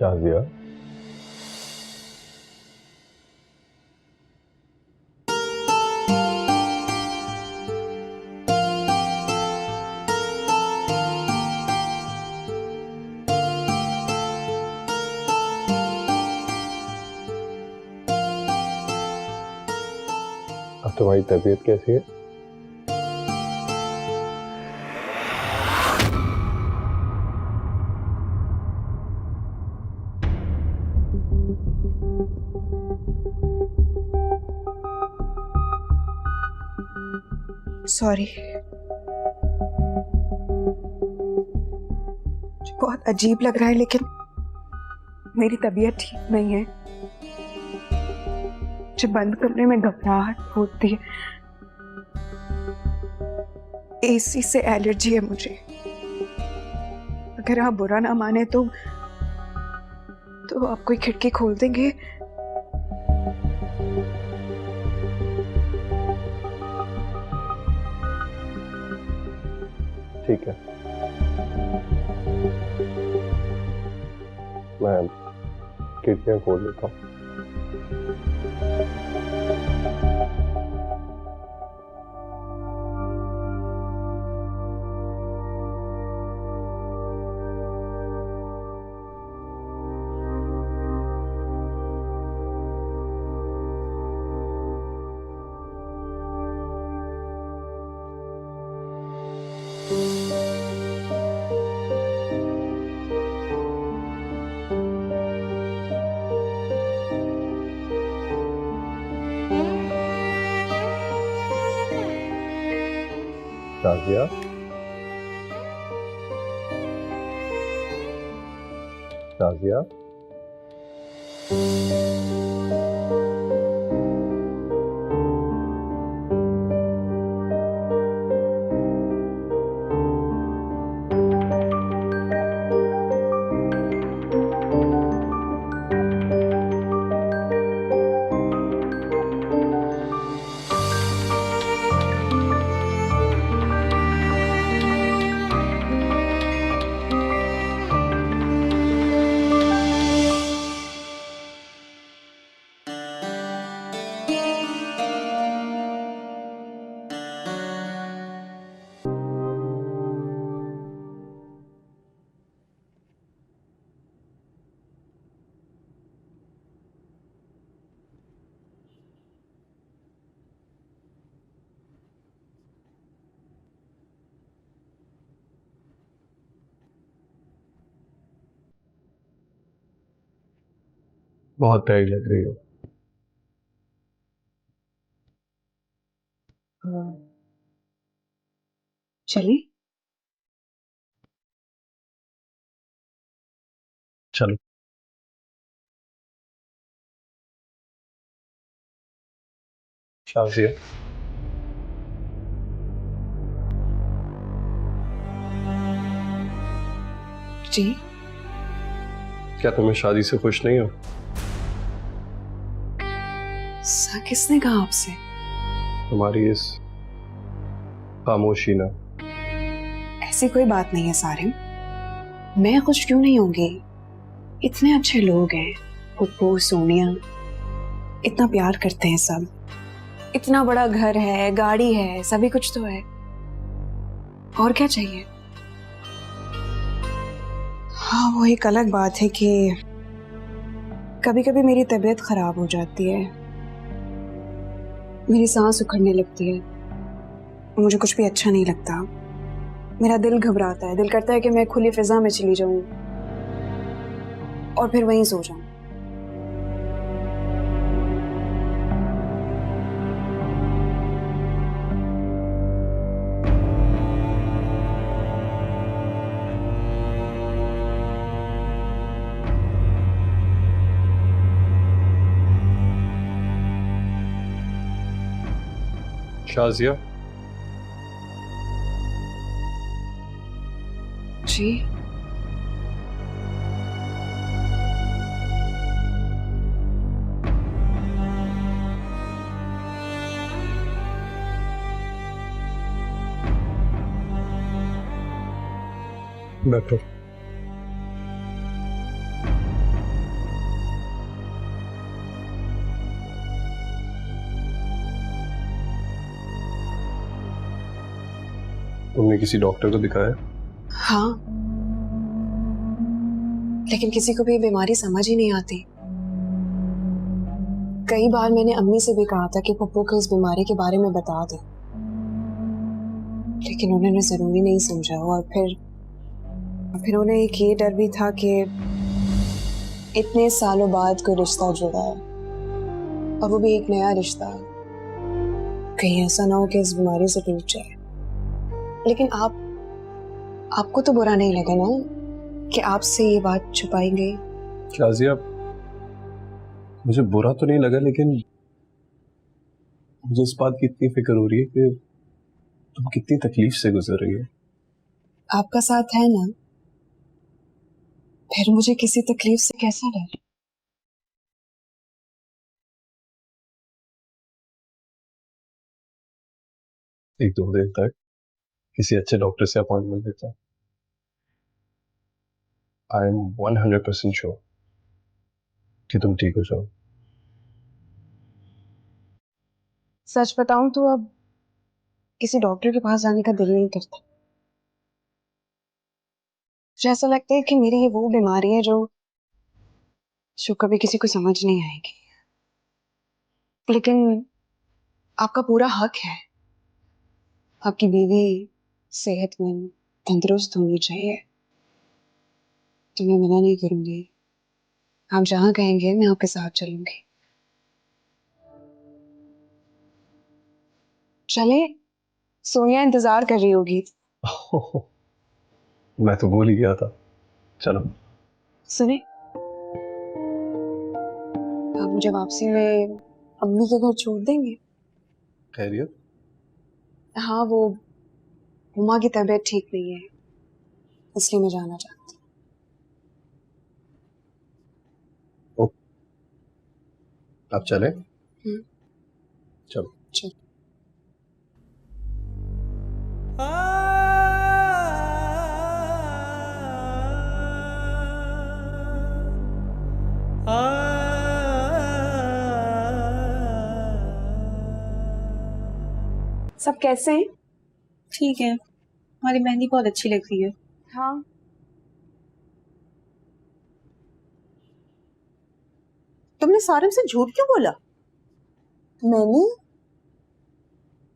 शाजिया, अब तुम्हारी तबीयत कैसी है? सॉरी, बहुत अजीब लग रहा है लेकिन मेरी तबीयत ठीक नहीं है। जब बंद कमरे में घबराहट होती है, एसी से एलर्जी है मुझे। अगर आप बुरा ना माने तो आप कोई खिड़की खोल देंगे? ठीक है, मैं खिड़कियां खोल देता हूँ। शाजिया, शाजिया, बहुत प्यारी लग रही हो। चलिए। चलो। शाजिया, जी? क्या तुम्हें शादी से खुश नहीं हो? ऐसा किसने कहा आपसे? तुम्हारी इस खामोशी ना। ऐसी कोई बात नहीं है सारिम, मैं खुश क्यों नहीं होंगी? इतने अच्छे लोग हैं, पुप्पू, सोनिया, इतना प्यार करते हैं सब। इतना बड़ा घर है, गाड़ी है, सभी कुछ तो है। और क्या चाहिए? हाँ, वो एक अलग बात है कि कभी कभी मेरी तबीयत खराब हो जाती है, मेरी सांस उखड़ने लगती है, मुझे कुछ भी अच्छा नहीं लगता। मेरा दिल घबराता है, दिल करता है कि मैं खुली फिजा में चली जाऊं और फिर वहीं सो जाऊं। शाजिया, जी बैठो। तुमने किसी डॉक्टर को दिखाया? हाँ, लेकिन किसी को भी ये बीमारी समझ ही नहीं आती। कई बार मैंने अम्मी से भी कहा था कि पप्पू को इस बीमारी के बारे में बता दे, लेकिन उन्होंने जरूरी नहीं समझा। और फिर उन्हें एक ये डर भी था कि इतने सालों बाद कोई रिश्ता जुड़ा है, और वो भी एक नया रिश्ता, कहीं ऐसा ना हो कि इस बीमारी से टूट जाए। लेकिन आपको तो बुरा नहीं लगा ना कि आपसे ये बात छुपाई गई? शाजिया, मुझे बुरा तो नहीं लगा, लेकिन मुझे इस बात की इतनी फिक्र हो रही है कि तुम कितनी तकलीफ से गुजर रही हो। आपका साथ है ना, फिर मुझे किसी तकलीफ से कैसा डर? एक दो दिन तक किसी अच्छे डॉक्टर से अपॉइंटमेंट लेता हूँ। आई एम 100% श्योर कि तुम ठीक हो जाओ। सच बताऊं तो अब किसी डॉक्टर के पास जाने का दिल नहीं करता। मुझे ऐसा लगता है कि मेरी ये वो बीमारी है जो कभी किसी को समझ नहीं आएगी। लेकिन आपका पूरा हक है, आपकी बीवी सेहतमंद तंदुरुस्त होनी चाहिए, तो मैं मना नहीं करूंगी। आप जहां कहेंगे मैं आपके साथ चलूंगी। चले, सोनिया इंतजार कर रही होगी। मैं तो भूल ही गया था। चलो। सुने, आप मुझे वापसी में अम्मी के घर छोड़ देंगे? खैरियत? हाँ, वो हुमा की तबीयत ठीक नहीं है, इसलिए मैं जाना चाहती ओ, अब चले? हूँ। चलो। चल। सब कैसे हैं? ठीक है, हमारी मेहंदी बहुत अच्छी लग रही है। हाँ, तुमने सारिम से झूठ क्यों बोला? मैंने?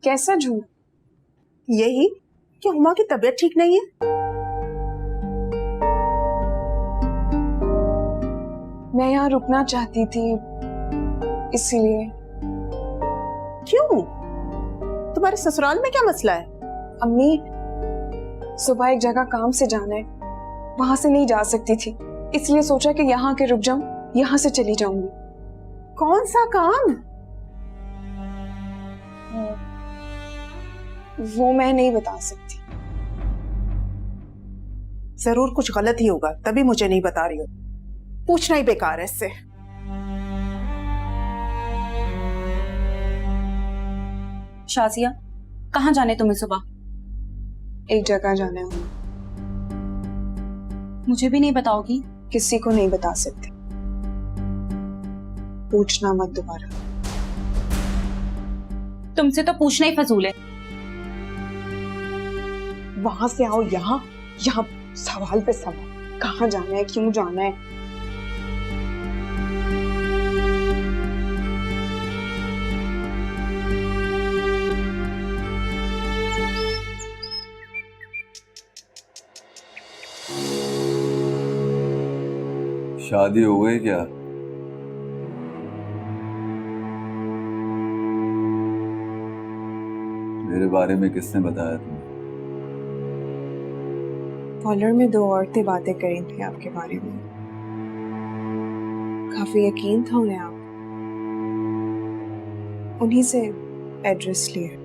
कैसा झूठ? यही कि हुमा की तबीयत ठीक नहीं है। मैं यहाँ रुकना चाहती थी, इसीलिए। क्यों? तुम्हारे ससुराल में क्या मसला है? अम्मी, सुबह एक जगह काम से जाना है, वहां से नहीं जा सकती थी, इसलिए सोचा कि यहाँ आके रुक जाऊं, यहाँ से चली जाऊंगी। कौन सा काम? वो मैं नहीं बता सकती। जरूर कुछ गलत ही होगा, तभी मुझे नहीं बता रही हो। पूछना ही बेकार है इससे। शाजिया, कहाँ जाने तुम्हें सुबह? एक जगह जाना है, मुझे भी नहीं बताओगी? किसी को नहीं बता सकती, पूछना मत दोबारा। तुमसे तो पूछना ही फजूल है। वहां से आओ यहाँ, यहाँ सवाल पे सवाल। कहाँ जाना है, क्यों जाना है? शादी हो गई क्या? मेरे बारे में किसने बताया तुम्हें? पार्लर में दो औरतें बातें कर रही थी आपके बारे में। काफी यकीन था उन्हें आप, उन्हीं से एड्रेस लिया।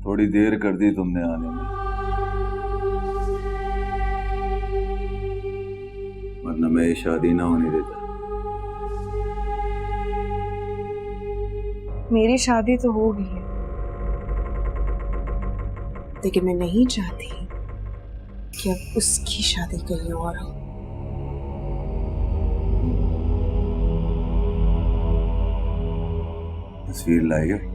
थोड़ी देर कर दी तुमने आने में, वरना मैं ये शादी ना होने देता। मेरी शादी तो हो गई है, लेकिन मैं नहीं चाहती कि अब उसकी शादी कहीं और हो। तस्वीर लाएगा?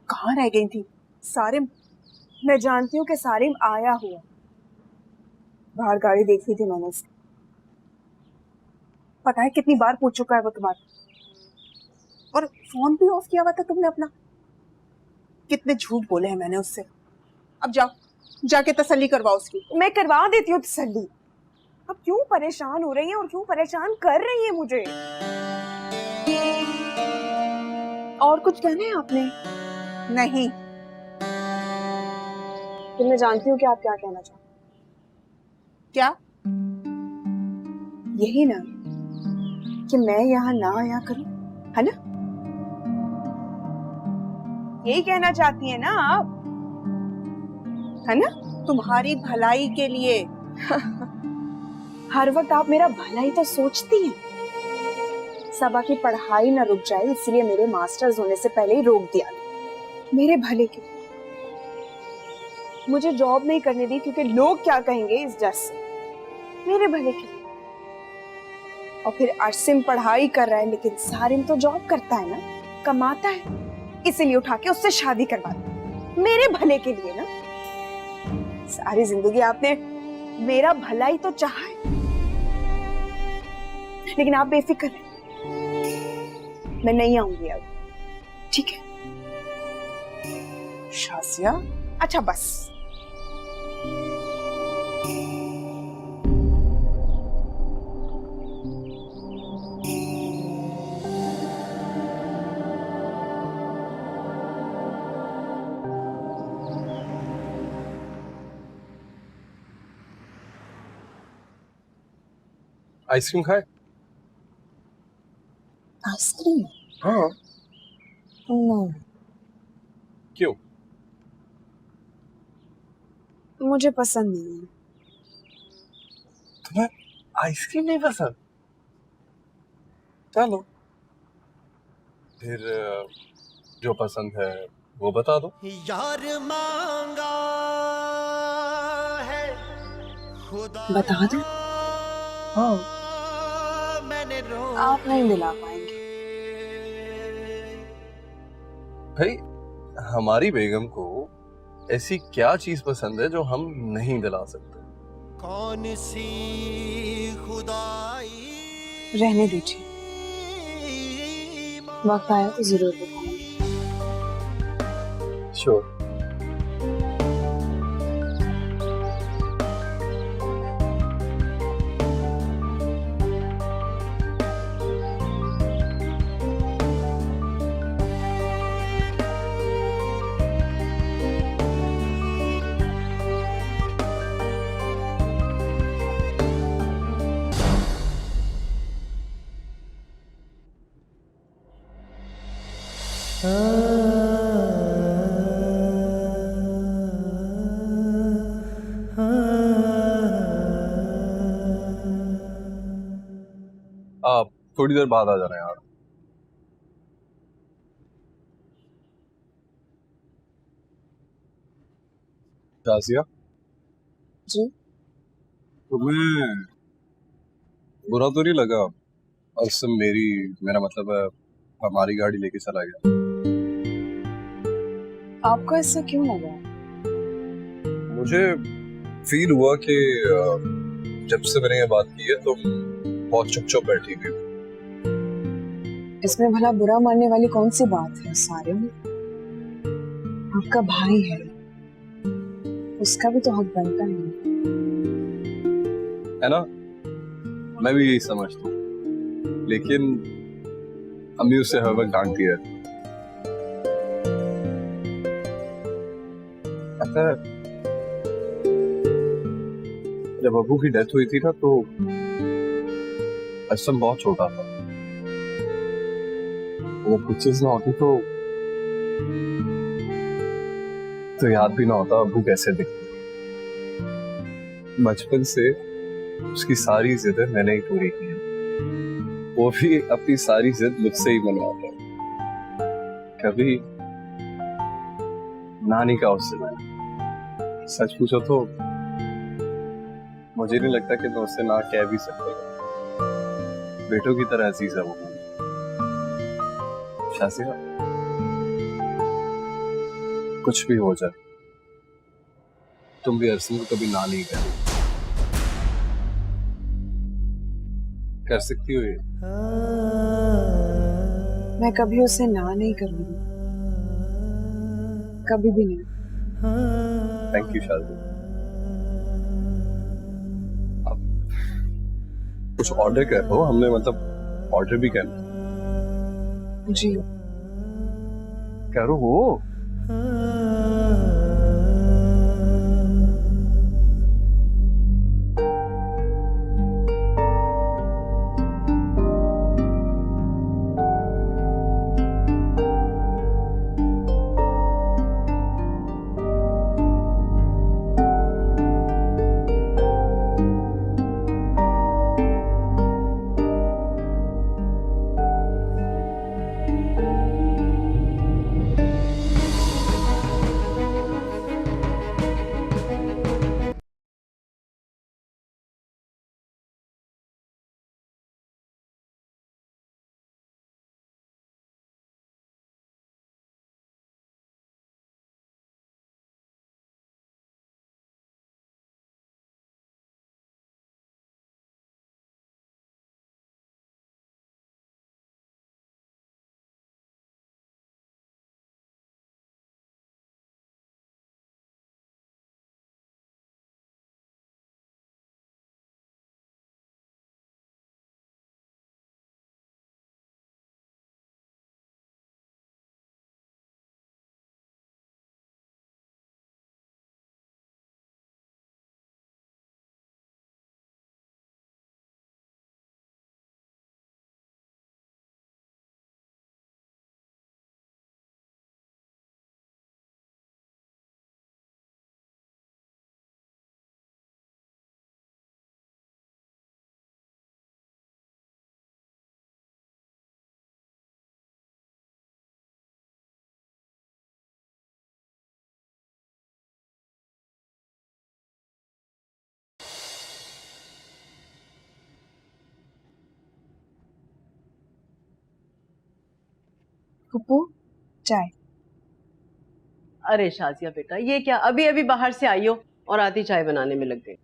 कहाँ रह गई थी सारिम? मैं जानती हूँ कि सारिम आया हुआ, बाहर गाड़ी देखी थी मैंने उसकी। पता है कितनी बार पूछ चुका है वो तुम्हारा, और फोन भी ऑफ किया हुआ था तुमने अपना। कितने झूठ बोले हैं मैंने उससे। अब जाओ, जाके तसल्ली करवाओ उसकी। मैं करवा देती हूँ तसल्ली। अब क्यों परेशान हो रही है और क्यों परेशान कर रही है मुझे? और कुछ कहना है आपने? नहीं। तो मैं जानती हूँ कि आप क्या कहना चाहते क्या? हैं। यही ना कि मैं यहाँ ना आया करूँ, है ना? यही कहना चाहती है ना आप, है ना? तुम्हारी भलाई के लिए। हर वक्त आप मेरा भला ही तो सोचती हैं। सबा की पढ़ाई ना रुक जाए इसलिए मेरे मास्टर्स होने से पहले ही रोक दिया, मेरे भले के लिए। मुझे जॉब नहीं करने दी क्योंकि लोग क्या कहेंगे इस डर से, मेरे भले के लिए। और फिर अरसिम पढ़ाई कर रहा है लेकिन सारिम तो जॉब करता है ना, कमाता है, इसीलिए उठा के उससे शादी करवा दी, मेरे भले के लिए ना। सारी जिंदगी आपने मेरा भला ही तो चाहा है, लेकिन आप बेफिक्र हैं, मैं नहीं आऊंगी अब, ठीक है? शाजिया, अच्छा बस। आइसक्रीम खाए? आइसक्रीम? हाँ। नहीं, क्यों? मुझे पसंद नहीं है। तुम्हें आइसक्रीम नहीं पसंद? चलो फिर जो पसंद है वो बता दो। यार मांगा है खुदा, बता दो। हाँ। मैंने आप नहीं दिला पाएंगे। भाई, हमारी बेगम को ऐसी क्या चीज पसंद है जो हम नहीं दिला सकते? कौन सी खुदाई रहने दीजिए। वक्त आया तो जरूर बताऊंगी। श्योर। आप थोड़ी देर बाद आ जाना यार। शाजिया, जी तुम्हें बुरा तो नहीं लगा और इससे मेरा मतलब है हमारी गाड़ी लेके चला गया? आपको ऐसा क्यों लगा? मुझे फील हुआ कि जब से मैंने ये बात की है तुम बहुत चुप बैठी हुई हो। इसमें भला बुरा मानने वाली कौन सी बात है सारिम? आपका भाई है, उसका भी तो हक बनता है ना? मैं भी यही समझता हूँ, लेकिन अम्मी उसे हर वक्त डांटती है। पता है, जब अबू की डेथ हुई थी ना तो असम बहुत छोटा था। वो पिक्चर्स ना होती तो याद भी ना होता अबू कैसे दिखते। बचपन से उसकी सारी जिद्दें मैंने ही पूरी की हैं। वो भी अपनी सारी जिद मुझसे ही मनवाता है। कभी नानी का उससे मैंने सच पूछो तो मुझे नहीं लगता कि मैं उससे ना कह भी सकता। बेटों की तरह अजीज है वो। शाजिया, कुछ भी हो जाए तुम भी अरसम को कभी ना नहीं कर सकती हो ये? मैं कभी उसे ना नहीं करूंगी, कभी भी नहीं। Thank you Shazia. अब कुछ ऑर्डर कर दो, हमने मतलब ऑर्डर भी करना। जी करो हो। पप्पू, चाय। अरे शाजिया बेटा, ये क्या अभी अभी बाहर से आई हो और आधी चाय बनाने में लग गई?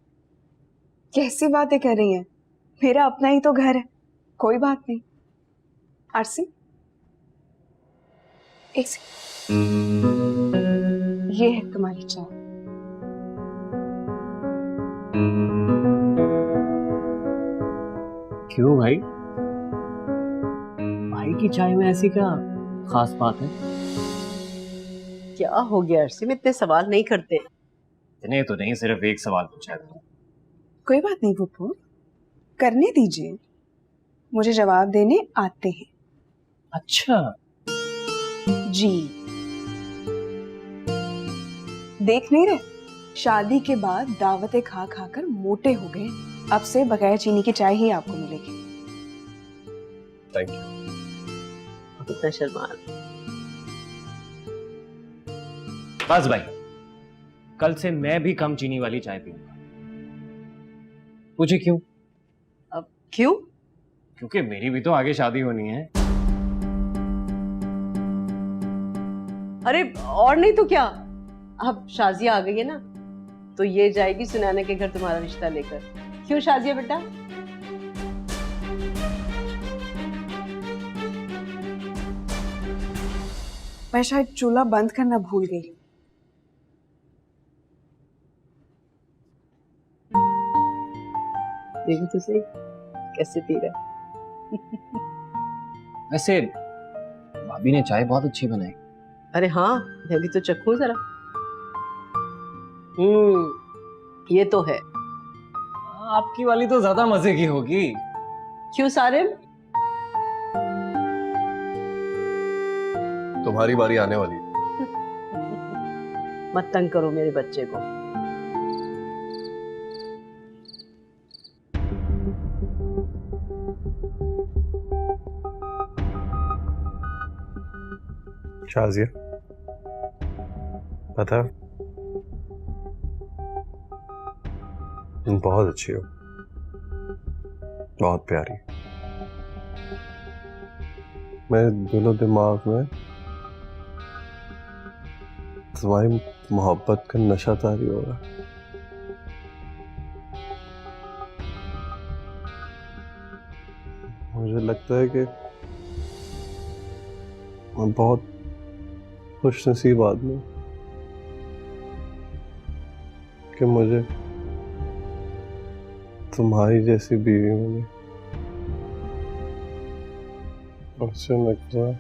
कैसी बातें कर रही हैं? मेरा अपना ही तो घर है, कोई बात नहीं। आरसी, एक सेकंड, ये है तुम्हारी चाय। क्यों भाई? भाई की चाय में ऐसी क्या खास बात है? क्या हो गया अर्सिम, इतने सवाल नहीं करते। इतने तो नहीं, सिर्फ एक सवाल पूछा है। कोई बात नहीं पुप्पू, करने दीजिए, मुझे जवाब देने आते हैं। अच्छा, जी, देख नहीं रहे, शादी के बाद दावतें खा खा कर मोटे हो गए। अब से बगैर चीनी की चाय ही आपको मिलेगी। Thank you. कितना शर्मा। बस भाई, कल से मैं भी कम चीनी वाली चाय पीऊंगा। पूछे क्यों? अब क्यों? क्योंकि मेरी भी तो आगे शादी होनी है। अरे और नहीं तो क्या, अब शाजिया आ गई है ना, तो ये जाएगी सुनैना के घर तुम्हारा रिश्ता लेकर। क्यों शाजिया बेटा? मैं शायद चूल्हा बंद करना भूल गई। देखो तो सही कैसे पी रहा है। वैसे भाभी ने चाय बहुत अच्छी बनाई। अरे हाँ, मैं भी तो चखूं जरा। ये तो है। आपकी वाली तो ज्यादा मजे की होगी। क्यों सारिम? तुम्हारी बारी आने वाली है। मत तंग करो मेरे बच्चे को। शाजिया, पता है, तुम बहुत अच्छी हो, बहुत प्यारी। मेरे दिलो दिमाग में तुम्हारी मोहब्बत का नशा तारी हो रहा है। मुझे लगता है कि मैं बहुत खुशनसीब आदमी हूं कि मुझे तुम्हारी जैसी बीवी मिली। उससे लगता है